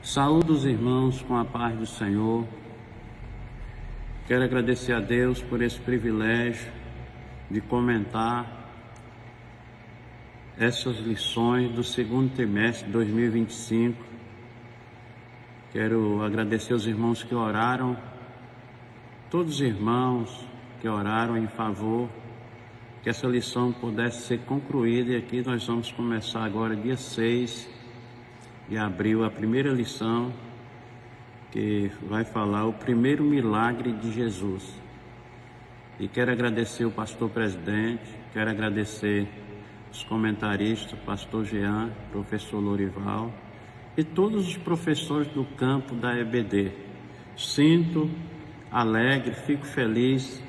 Saúdo os irmãos com a paz do Senhor. Quero agradecer a Deus por esse privilégio de comentar essas lições do segundo trimestre de 2025. Quero agradecer aos irmãos que oraram, todos os irmãos que oraram em favor que essa lição pudesse ser concluída. E aqui nós vamos começar agora, dia 6 de abril, a primeira lição, que vai falar o primeiro milagre de Jesus. E quero agradecer o pastor presidente, quero agradecer os comentaristas, pastor Jean, professor Lorival e todos os professores do campo da EBD. Sinto alegre, fico feliz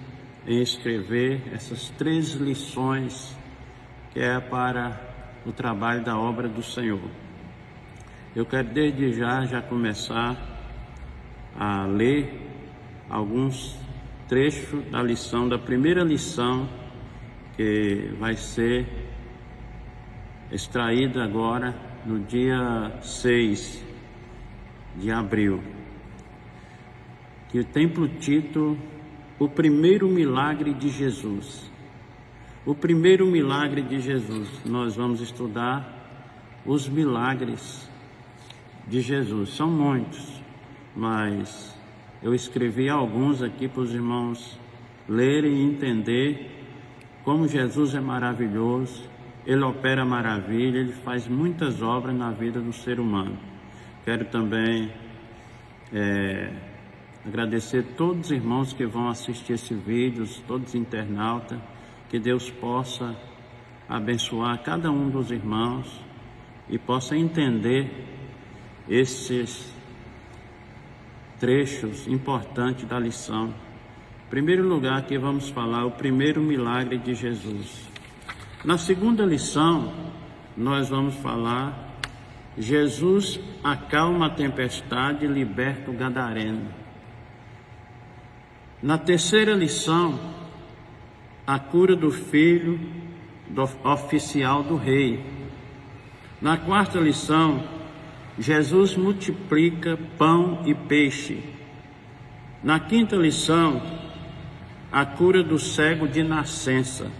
em escrever essas 3 lições que é para o trabalho da obra do Senhor. Eu quero desde já começar a ler alguns trechos da lição, da primeira lição, que vai ser extraída agora no dia 6 de abril, que tem por título O Primeiro Milagre de Jesus. O primeiro milagre de Jesus. Nós vamos estudar os milagres de Jesus. São muitos, mas eu escrevi alguns aqui para os irmãos lerem e entender como Jesus é maravilhoso. Ele opera maravilha, ele faz muitas obras na vida do ser humano. Quero também agradecer todos os irmãos que vão assistir esse vídeo, todos os internautas, que Deus possa abençoar cada um dos irmãos e possa entender esses trechos importantes da lição. Em primeiro lugar, aqui vamos falar o primeiro milagre de Jesus. Na segunda lição, nós vamos falar Jesus acalma a tempestade e liberta o gadareno. Na terceira lição, a cura do filho do oficial do rei. Na quarta lição, Jesus multiplica pão e peixe. Na quinta lição, a cura do cego de nascença.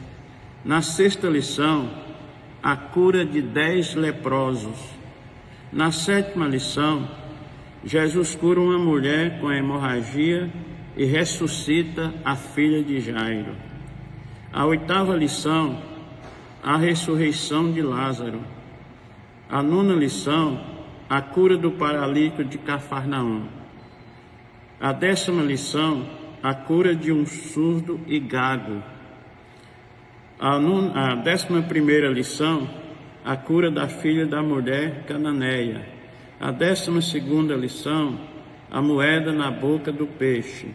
Na sexta lição, a cura de 10 leprosos. Na sétima lição, Jesus cura uma mulher com hemorragia e ressuscita a filha de Jairo. A oitava lição, a ressurreição de Lázaro. A nona lição, a cura do paralítico de Cafarnaum. A 10ª lição, a cura de um surdo e gago. A 11ª lição, a cura da filha da mulher cananeia. A 12ª lição, a moeda na boca do peixe.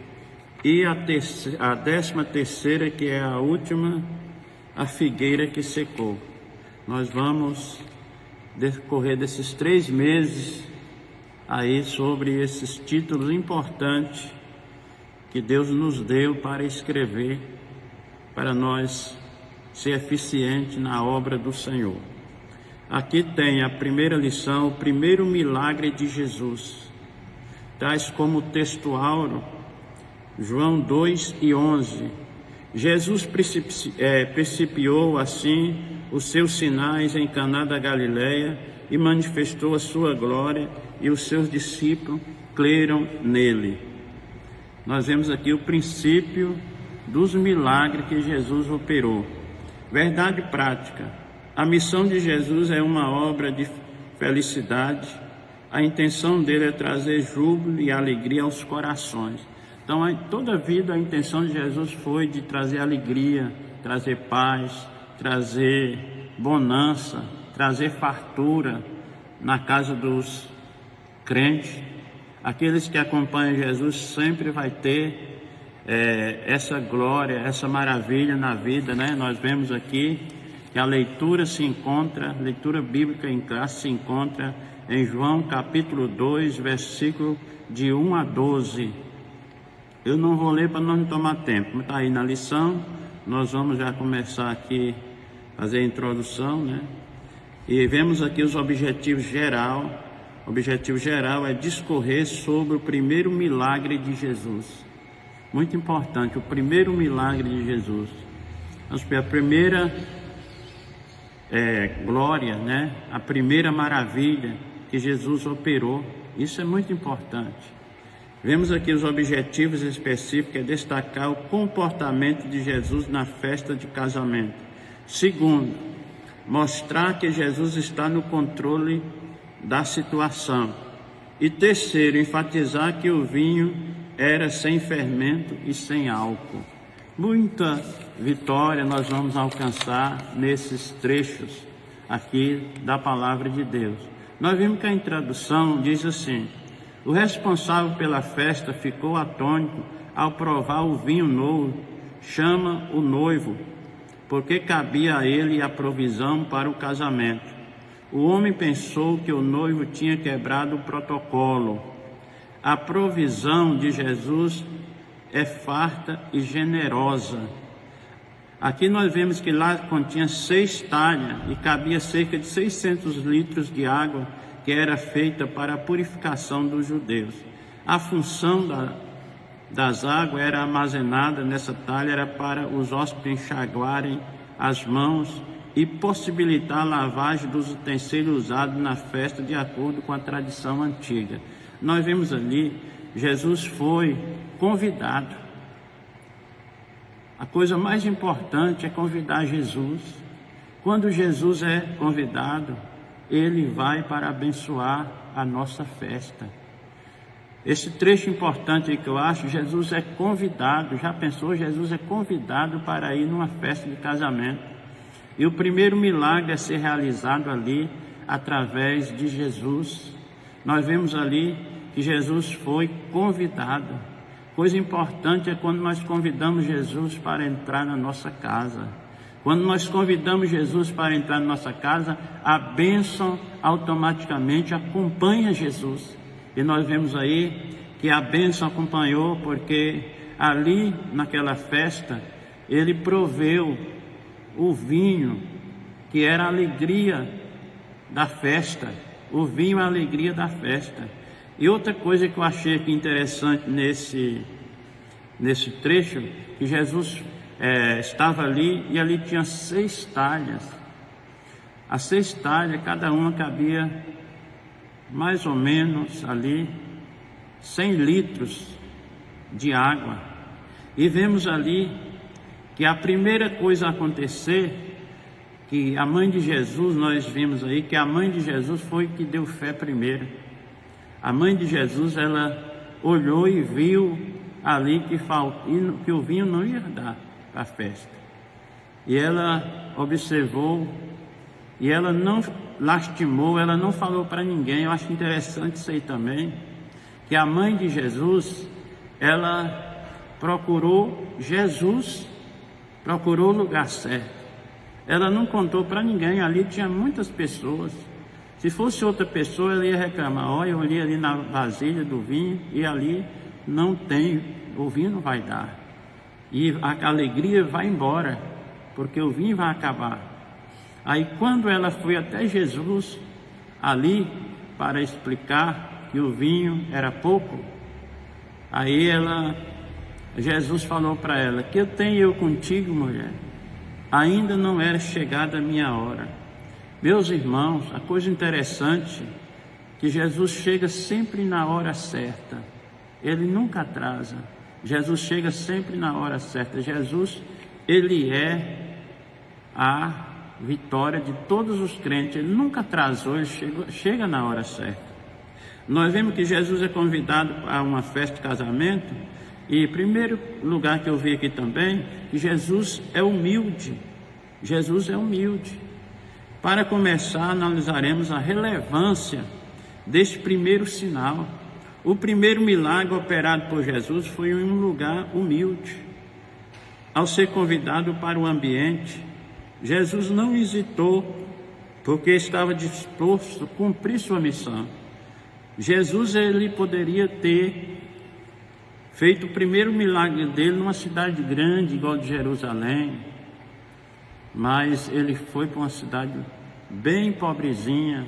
E a 13ª, que é a última, a figueira que secou. Nós vamos decorrer desses 3 meses aí sobre esses títulos importantes que Deus nos deu para escrever, para nós ser eficiente na obra do Senhor. Aqui tem a primeira lição, o primeiro milagre de Jesus, tais como textual, João 2:11. Jesus principiou assim os seus sinais em Caná da Galileia e manifestou a sua glória, e os seus discípulos creram nele. Nós vemos aqui o princípio dos milagres que Jesus operou. Verdade prática. A missão de Jesus é uma obra de felicidade. A intenção dele é trazer júbilo e alegria aos corações. Então, toda a vida, a intenção de Jesus foi de trazer alegria, trazer paz, trazer bonança, trazer fartura na casa dos crentes. Aqueles que acompanham Jesus sempre vai ter essa glória, essa maravilha na vida, né? Nós vemos aqui que a leitura bíblica em classe se encontra em João capítulo 2, versículo de 1 a 12. Eu não vou ler para não tomar tempo, está aí na lição. Nós vamos já começar aqui a fazer a introdução, né? E vemos aqui os objetivos geral O objetivo geral é discorrer sobre o primeiro milagre de Jesus. Muito importante, o primeiro milagre de Jesus. A primeira glória, né? A primeira maravilha que Jesus operou. Isso é muito importante. Vemos aqui os objetivos específicos, é destacar o comportamento de Jesus na festa de casamento. Segundo, mostrar que Jesus está no controle da situação. E terceiro, enfatizar que o vinho era sem fermento e sem álcool. Muita vitória nós vamos alcançar nesses trechos aqui da palavra de Deus. Nós vimos que a introdução diz assim: o responsável pela festa ficou atônito ao provar o vinho novo, chama o noivo, porque cabia a ele a provisão para o casamento. O homem pensou que o noivo tinha quebrado o protocolo. A provisão de Jesus é farta e generosa. Aqui nós vemos que lá continha 6 talhas e cabia cerca de 600 litros de água, que era feita para a purificação dos judeus. A função das águas era armazenada nessa talha, era para os hóspedes enxaguarem as mãos e possibilitar a lavagem dos utensílios usados na festa de acordo com a tradição antiga. Nós vemos ali, Jesus foi convidado. A coisa mais importante é convidar Jesus. Quando Jesus é convidado, ele vai para abençoar a nossa festa. Esse trecho importante aí que eu acho, Jesus é convidado. Já pensou? Jesus é convidado para ir numa festa de casamento. E o primeiro milagre a ser realizado ali, através de Jesus. Nós vemos ali que Jesus foi convidado. Coisa importante é quando nós convidamos Jesus para entrar na nossa casa. Quando nós convidamos Jesus para entrar na nossa casa, a bênção automaticamente acompanha Jesus. E nós vemos aí que a bênção acompanhou, porque ali naquela festa, ele proveu o vinho, que era a alegria da festa. O vinho é a alegria da festa. E outra coisa que eu achei aqui interessante nesse trecho, que Jesus estava ali e ali tinha 6 talhas. As 6 talhas, cada uma cabia mais ou menos ali 100 litros de água. E vemos ali que a primeira coisa a acontecer, que a mãe de Jesus, nós vimos aí que a mãe de Jesus foi que deu fé primeiro. A mãe de Jesus, ela olhou e viu ali que o vinho não ia dar para a festa. E ela observou, e ela não lastimou, ela não falou para ninguém. Eu acho interessante isso aí também, que a mãe de Jesus, ela procurou o lugar certo. Ela não contou para ninguém, ali tinha muitas pessoas. Se fosse outra pessoa, ela ia reclamar: olha, eu olhei ali na vasilha do vinho e ali não tem, o vinho não vai dar. E a alegria vai embora, porque o vinho vai acabar. Aí quando ela foi até Jesus, ali, para explicar que o vinho era pouco, aí Jesus falou para ela: que tenho eu contigo, mulher? Ainda não era chegada a minha hora. Meus irmãos, a coisa interessante é que Jesus chega sempre na hora certa. Ele nunca atrasa. Jesus chega sempre na hora certa. Jesus, ele é a vitória de todos os crentes. Ele nunca atrasou, ele chega na hora certa. Nós vemos que Jesus é convidado a uma festa de casamento. E primeiro lugar que eu vi aqui também, que Jesus é humilde. Jesus é humilde. Para começar, analisaremos a relevância deste primeiro sinal. O primeiro milagre operado por Jesus foi em um lugar humilde. Ao ser convidado para o ambiente, Jesus não hesitou, porque estava disposto a cumprir sua missão. Jesus, ele poderia ter feito o primeiro milagre dele numa cidade grande, igual de Jerusalém, mas ele foi para uma cidade bem pobrezinha,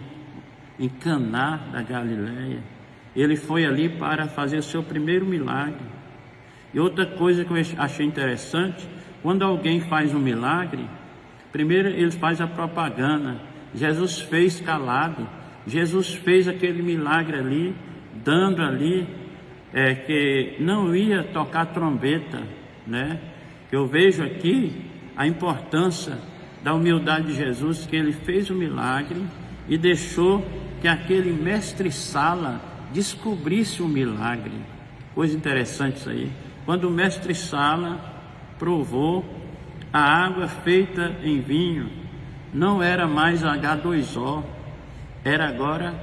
em Caná da Galileia. Ele foi ali para fazer o seu primeiro milagre. E outra coisa que eu achei interessante, quando alguém faz um milagre, primeiro ele faz a propaganda. Jesus fez calado, Jesus fez aquele milagre ali, dando ali, que não ia tocar trombeta, né? Eu vejo aqui a importância da humildade de Jesus, que ele fez o milagre e deixou que aquele mestre-sala descobrisse o milagre. Coisa interessante isso aí. Quando o mestre-sala provou a água feita em vinho, não era mais H2O, era agora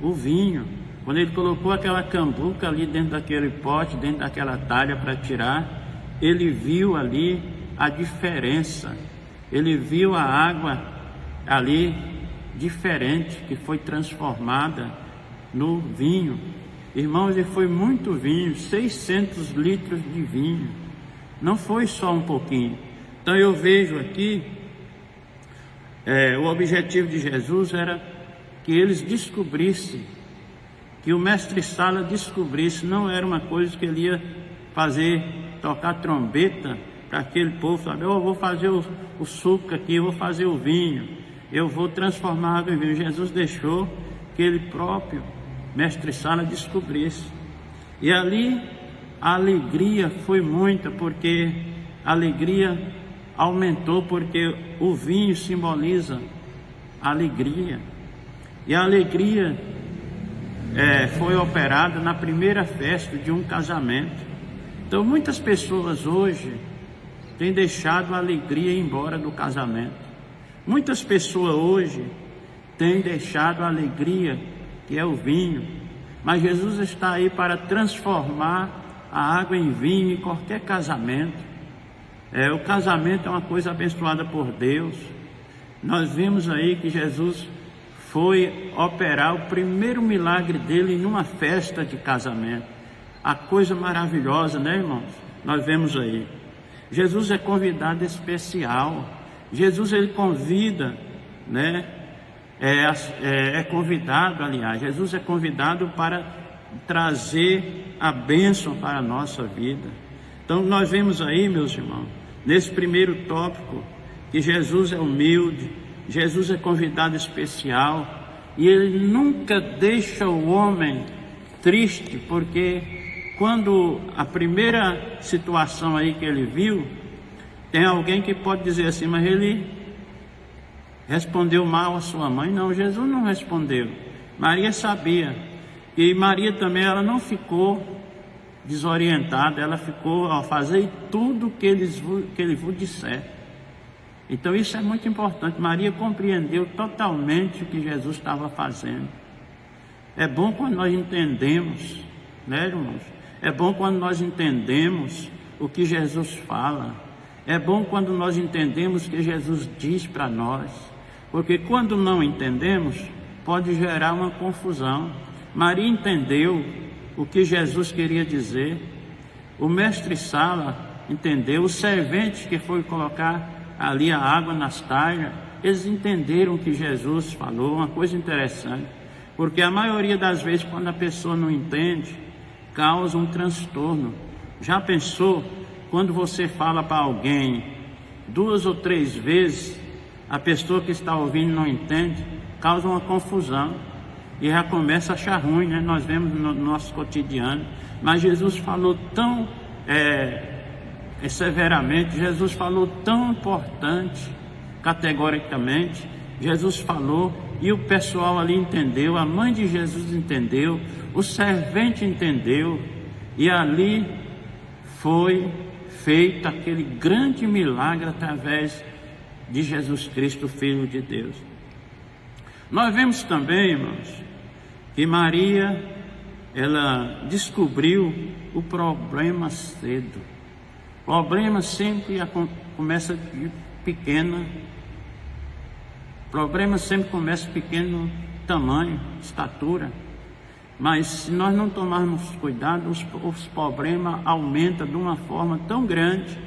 o vinho. Quando ele colocou aquela cambuca ali dentro daquele pote, dentro daquela talha para tirar, ele viu ali a diferença. Ele viu a água ali diferente, que foi transformada no vinho. Irmãos, e foi muito vinho, 600 litros de vinho. Não foi só um pouquinho. Então eu vejo aqui, o objetivo de Jesus era que eles descobrissem, que o mestre-sala descobrisse, não era uma coisa que ele ia fazer, tocar trombeta para aquele povo, sabe? Eu vou fazer o suco aqui, eu vou fazer o vinho, eu vou transformar a água em vinho. Jesus deixou que ele próprio, mestre-sala, descobrisse. E ali a alegria foi muita, porque a alegria aumentou, porque o vinho simboliza a alegria. E a alegria foi operada na primeira festa de um casamento. Então muitas pessoas hoje têm deixado a alegria ir embora do casamento. Muitas pessoas hoje têm deixado a alegria, que é o vinho. Mas Jesus está aí para transformar a água em vinho em qualquer casamento. O casamento é uma coisa abençoada por Deus. Nós vimos aí que Jesus foi operar o primeiro milagre dele em uma festa de casamento. A coisa maravilhosa, né, irmãos? Nós vemos aí. Jesus é convidado especial. Jesus, ele convida, né? Convidado, aliás. Jesus é convidado para trazer a bênção para a nossa vida. Então nós vemos aí, meus irmãos, nesse primeiro tópico, que Jesus é humilde, Jesus é convidado especial, e ele nunca deixa o homem triste, porque quando a primeira situação aí que ele viu, tem alguém que pode dizer assim, mas ele respondeu mal a sua mãe. Não, Jesus não respondeu. Maria sabia, e Maria também, ela não ficou desorientada, ela ficou a fazer tudo que ele vos disser. Então isso é muito importante. Maria compreendeu totalmente o que Jesus estava fazendo. É bom quando nós entendemos, né, irmãos? É bom quando nós entendemos o que Jesus fala. É bom quando nós entendemos o que Jesus diz para nós. Porque quando não entendemos, pode gerar uma confusão. Maria entendeu o que Jesus queria dizer. O mestre-sala entendeu. Os serventes que foi colocar ali a água nas talhas, eles entenderam o que Jesus falou. Uma coisa interessante, porque a maioria das vezes, quando a pessoa não entende, causa um transtorno. Já pensou, quando você fala para alguém 2 ou 3 vezes, a pessoa que está ouvindo não entende, causa uma confusão e já começa a achar ruim, né? Nós vemos no nosso cotidiano. Mas Jesus falou tão severamente, Jesus falou tão importante, categoricamente. Jesus falou e o pessoal ali entendeu, a mãe de Jesus entendeu, o servente entendeu, e ali foi feito aquele grande milagre através de Jesus Cristo, Filho de Deus. Nós vemos também, irmãos, que Maria, ela descobriu o problema cedo. O problema sempre começa de pequena. O problema sempre começa pequeno tamanho, estatura. Mas se nós não tomarmos cuidado, os problemas aumentam de uma forma tão grande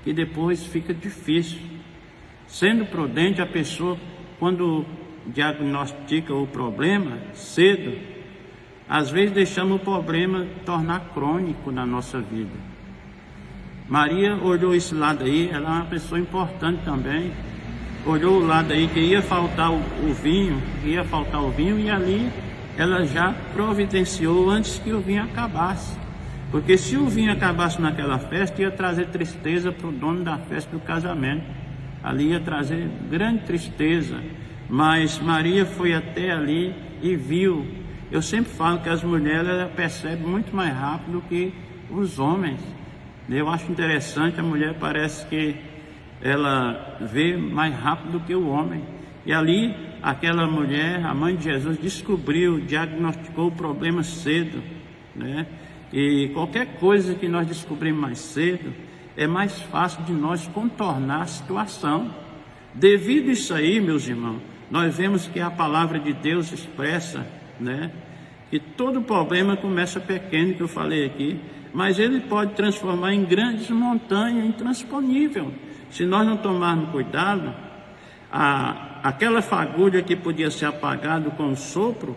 que depois fica difícil. Sendo prudente, a pessoa, quando diagnostica o problema cedo, às vezes deixamos o problema tornar crônico na nossa vida. Maria olhou esse lado aí, ela é uma pessoa importante também. Olhou o lado aí que ia faltar o vinho, e ali ela já providenciou antes que o vinho acabasse. Porque se o vinho acabasse naquela festa, ia trazer tristeza para o dono da festa do casamento. Ali ia trazer grande tristeza. Mas Maria foi até ali e viu. Eu sempre falo que as mulheres percebem muito mais rápido que os homens. Eu acho interessante, a mulher parece que ela vê mais rápido que o homem. E ali, aquela mulher, a mãe de Jesus, descobriu, diagnosticou o problema cedo, né? E qualquer coisa que nós descobrimos mais cedo, é mais fácil de nós contornar a situação. Devido a isso aí, meus irmãos, nós vemos que a palavra de Deus expressa, né, que todo problema começa pequeno, que eu falei aqui, mas ele pode transformar em grandes montanhas, intransponível. Se nós não tomarmos cuidado, aquela fagulha que podia ser apagada com um sopro,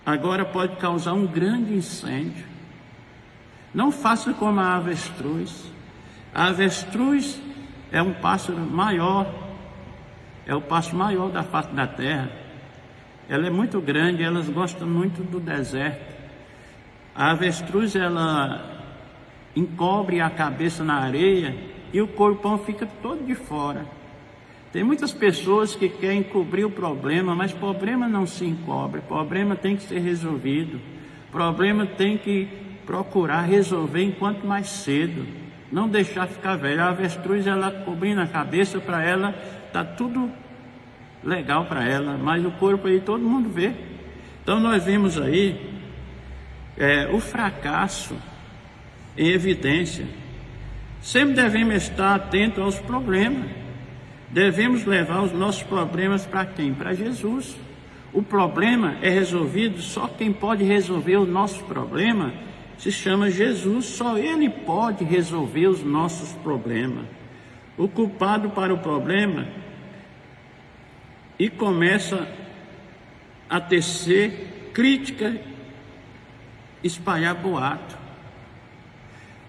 agora pode causar um grande incêndio. Não faça como a avestruz. A avestruz é um pássaro maior, é o pássaro maior da face da terra. Ela é muito grande, elas gostam muito do deserto. A avestruz, ela encobre a cabeça na areia e o corpão fica todo de fora. Tem muitas pessoas que querem cobrir o problema, mas problema não se encobre, problema tem que ser resolvido, problema tem que procurar resolver enquanto mais cedo, não deixar ficar velho. A avestruz, ela cobrindo a cabeça, para ela está tudo legal para ela, mas o corpo aí todo mundo vê. Então nós vimos aí o fracasso em evidência. Sempre devemos estar atentos aos problemas. Devemos levar os nossos problemas para quem? Para Jesus. O problema é resolvido, só quem pode resolver o nosso problema se chama Jesus. Só Ele pode resolver os nossos problemas. O culpado para o problema e começa a tecer crítica, espalhar boato.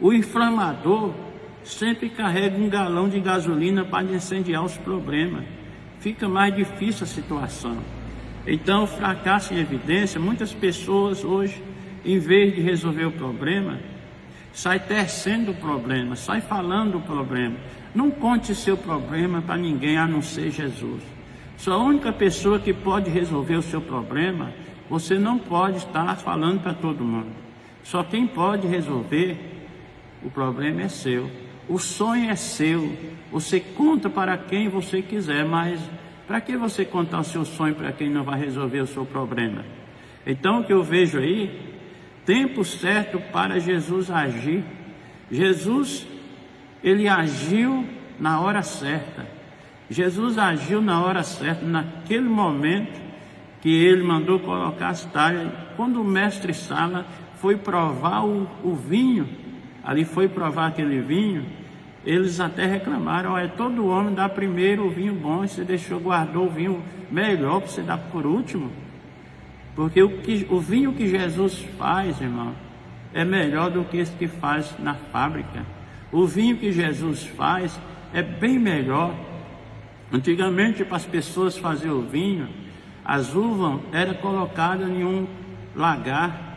O inflamador sempre carrega um galão de gasolina para incendiar os problemas. Fica mais difícil a situação. Então, fracasso em evidência, muitas pessoas hoje, em vez de resolver o problema, sai tecendo o problema, sai falando o problema. Não conte seu problema para ninguém a não ser Jesus. Só a única pessoa que pode resolver o seu problema, você não pode estar falando para todo mundo. Só quem pode resolver o problema é seu. O sonho é seu. Você conta para quem você quiser, mas para que você contar o seu sonho para quem não vai resolver o seu problema? Então, o que eu vejo aí, tempo certo para Jesus agir. Jesus, ele agiu na hora certa. Jesus agiu na hora certa, naquele momento que ele mandou colocar as talhas. Quando o mestre Sala foi provar o vinho, ali foi provar aquele vinho, eles até reclamaram: olha, todo homem dá primeiro o vinho bom, e você guardou o vinho melhor para você dar por último. Porque o vinho que Jesus faz, irmão, é melhor do que esse que faz na fábrica. O vinho que Jesus faz é bem melhor. Antigamente, para as pessoas fazerem o vinho, as uvas eram colocadas em um lagar,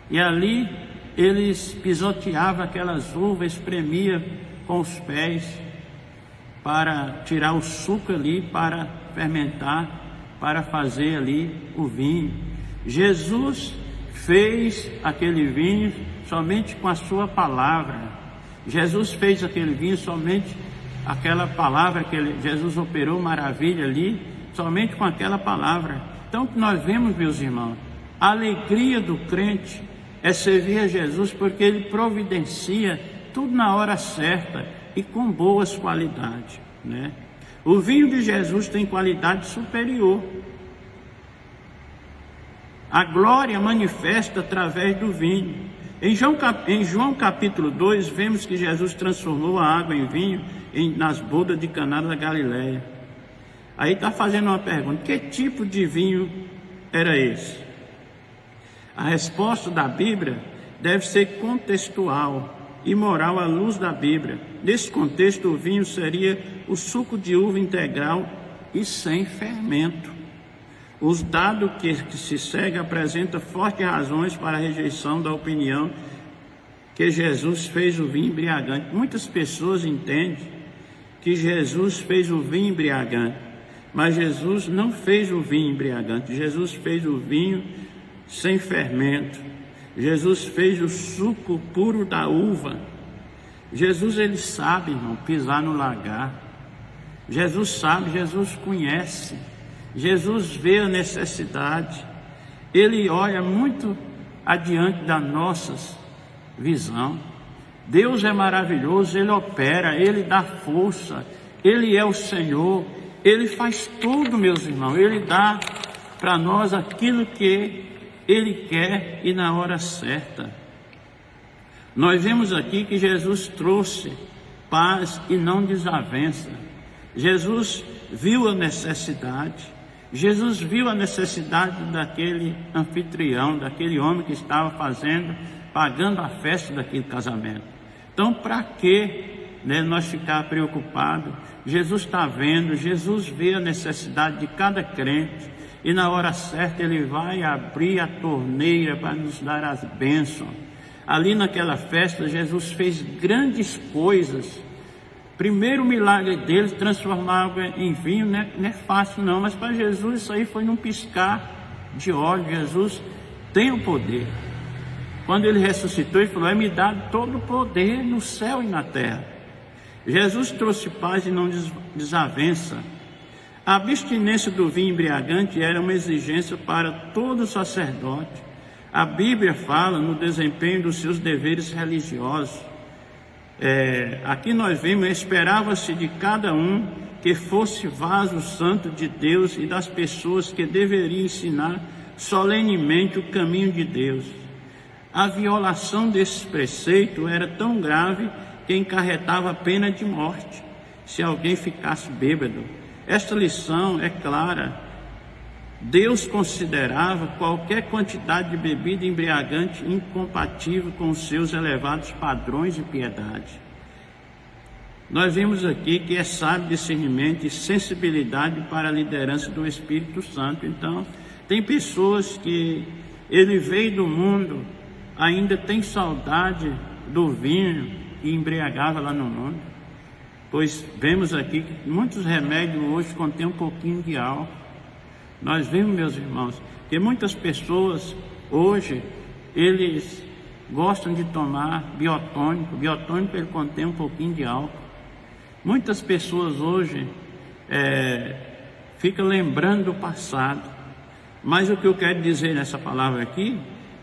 e ali eles pisoteavam aquelas uvas, espremiam com os pés para tirar o suco ali, para fermentar, para fazer ali o vinho. Jesus fez aquele vinho somente com a sua palavra. Jesus fez aquele vinho somente aquela palavra que Jesus operou maravilha ali, somente com aquela palavra. Então, o que nós vemos, meus irmãos, a alegria do crente é servir a Jesus, porque ele providencia tudo na hora certa e com boas qualidades, né? O vinho de Jesus tem qualidade superior. A glória manifesta através do vinho. Em João capítulo 2, vemos que Jesus transformou a água em vinho nas bodas de Caná da Galileia. Aí está fazendo uma pergunta: que tipo de vinho era esse? A resposta da Bíblia deve ser contextual e moral à luz da Bíblia. Nesse contexto, o vinho seria o suco de uva integral e sem fermento. Os dados que se segue apresentam fortes razões para a rejeição da opinião que Jesus fez o vinho embriagante. Muitas pessoas entendem que Jesus fez o vinho embriagante, mas Jesus não fez o vinho embriagante. Jesus fez o vinho sem fermento. Jesus fez o suco puro da uva. Jesus, ele sabe, irmão, pisar no lagar. Jesus sabe, Jesus conhece. Jesus vê a necessidade. Ele olha muito adiante da nossa visão. Deus é maravilhoso, Ele opera, Ele dá força, Ele é o Senhor, Ele faz tudo, meus irmãos. Ele dá para nós aquilo que Ele quer e na hora certa. Nós vemos aqui que Jesus trouxe paz e não desavença. Jesus viu a necessidade. Jesus viu a necessidade daquele anfitrião, daquele homem que estava pagando a festa daquele casamento. Então, para que nós ficar preocupados? Jesus está vendo, Jesus vê a necessidade de cada crente, e na hora certa Ele vai abrir a torneira para nos dar as bênçãos. Ali naquela festa, Jesus fez grandes coisas. Primeiro milagre dele, transformar água em vinho, não é fácil não, mas para Jesus isso aí foi num piscar de olhos. Jesus tem o poder. Quando ele ressuscitou, ele falou: é me dado todo o poder no céu e na terra. Jesus trouxe paz e não desavença. A abstinência do vinho embriagante era uma exigência para todo sacerdote. A Bíblia fala no desempenho dos seus deveres religiosos. Aqui nós vemos: esperava-se de cada um que fosse vaso santo de Deus e das pessoas que deveriam ensinar solenemente o caminho de Deus. A violação desse preceito era tão grave que encarretava a pena de morte se alguém ficasse bêbado. Esta lição é clara. Deus considerava qualquer quantidade de bebida embriagante incompatível com os seus elevados padrões de piedade. Nós vimos aqui que é sábio discernimento e sensibilidade para a liderança do Espírito Santo. Então, tem pessoas que ele veio do mundo, ainda tem saudade do vinho e embriagava lá no mundo. Pois vemos aqui que muitos remédios hoje contêm um pouquinho de álcool. Nós vemos, meus irmãos, que muitas pessoas hoje, eles gostam de tomar biotônico. Biotônico, ele contém um pouquinho de álcool. Muitas pessoas hoje ficam lembrando do passado. Mas o que eu quero dizer nessa palavra aqui,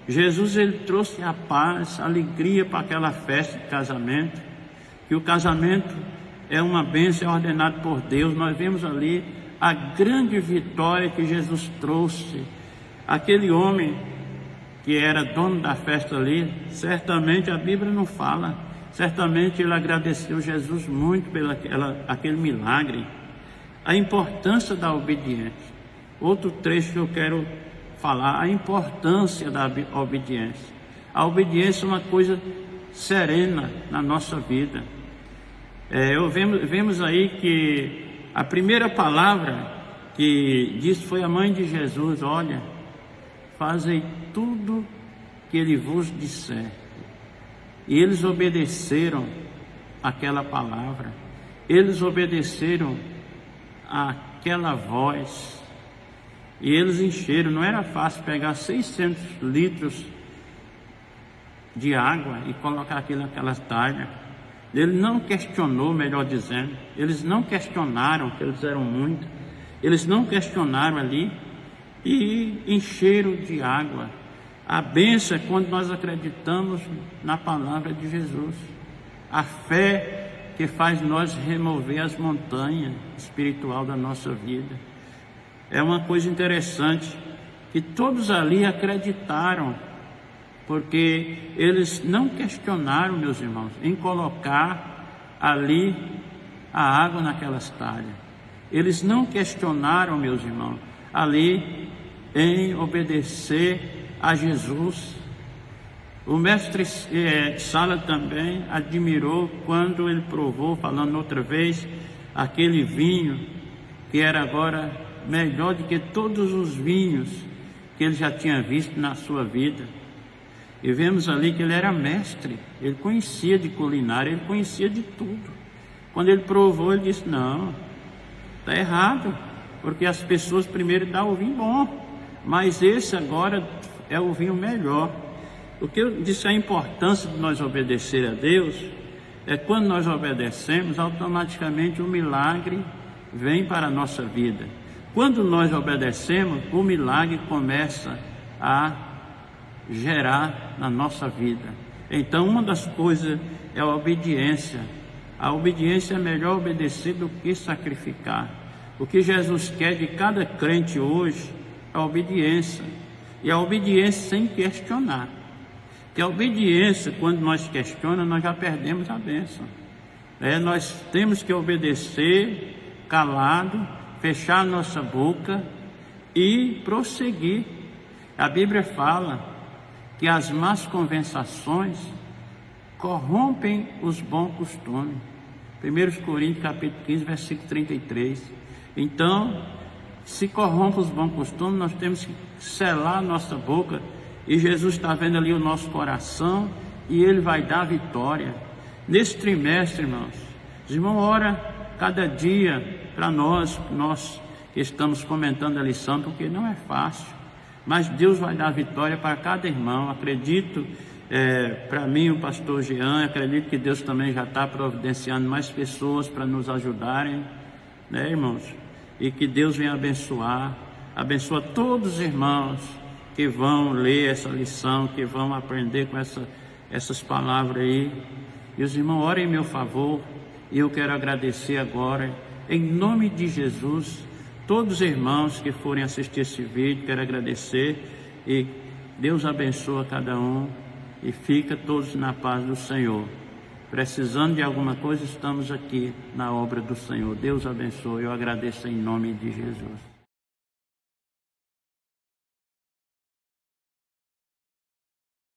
Jesus, ele trouxe a paz, a alegria para aquela festa de casamento. Que o casamento é uma bênção, é ordenado por Deus. Nós vemos ali a grande vitória que Jesus trouxe. Aquele homem que era dono da festa ali, certamente a Bíblia não fala, certamente ele agradeceu Jesus muito pelo aquele milagre. A importância da obediência. Outro trecho que eu quero falar, a importância da obediência. A obediência é uma coisa serena na nossa vida. Vemos aí que a primeira palavra que disse foi a mãe de Jesus: olha, fazei tudo que ele vos disser. E eles obedeceram aquela palavra, eles obedeceram àquela voz, e eles encheram. Não era fácil pegar 600 litros de água e colocar aquilo naquelas talhas. Ele não questionou, melhor dizendo, eles não questionaram, que eles eram muitos, eles não questionaram ali e encheram de água. A bênção é quando nós acreditamos na palavra de Jesus. A fé que faz nós remover as montanhas espiritual da nossa vida. É uma coisa interessante que todos ali acreditaram, porque eles não questionaram, meus irmãos, em colocar ali a água naquelas talhas. Eles não questionaram, meus irmãos, ali em obedecer a Jesus. O mestre Sala também admirou quando ele provou, falando outra vez, aquele vinho que era agora melhor do que todos os vinhos que ele já tinha visto na sua vida. E vemos ali que ele era mestre, ele conhecia de culinária, ele conhecia de tudo. Quando ele provou, ele disse: não, está errado, porque as pessoas primeiro dão o vinho bom, mas esse agora é o vinho melhor. O que eu disse, a importância de nós obedecer a Deus, é quando nós obedecemos, automaticamente o milagre vem para a nossa vida. Quando nós obedecemos, o milagre começa a gerar na nossa vida. Então, uma das coisas é a obediência. A obediência é melhor obedecer do que sacrificar. O que Jesus quer de cada crente hoje é a obediência. E a obediência sem questionar. Que a obediência, quando nós questionamos, nós já perdemos a bênção. Nós temos que obedecer calado, fechar nossa boca e prosseguir. A Bíblia fala que as más conversações corrompem os bons costumes. 1 Coríntios capítulo 15, versículo 33. Então, se corrompe os bons costumes, nós temos que selar nossa boca. E Jesus está vendo ali o nosso coração e Ele vai dar vitória. Nesse trimestre, irmãos, os irmãos oram cada dia para nós que estamos comentando a lição, porque não é fácil. Mas Deus vai dar vitória para cada irmão. Acredito, para mim, o pastor Jean, acredito que Deus também já está providenciando mais pessoas para nos ajudarem, né, irmãos? E que Deus venha abençoa todos os irmãos que vão ler essa lição, que vão aprender com essas palavras aí. E os irmãos orem em meu favor, e eu quero agradecer agora, em nome de Jesus, todos os irmãos que forem assistir esse vídeo, quero agradecer, e Deus abençoa cada um, e fica todos na paz do Senhor. Precisando de alguma coisa, estamos aqui na obra do Senhor. Deus abençoe, eu agradeço em nome de Jesus.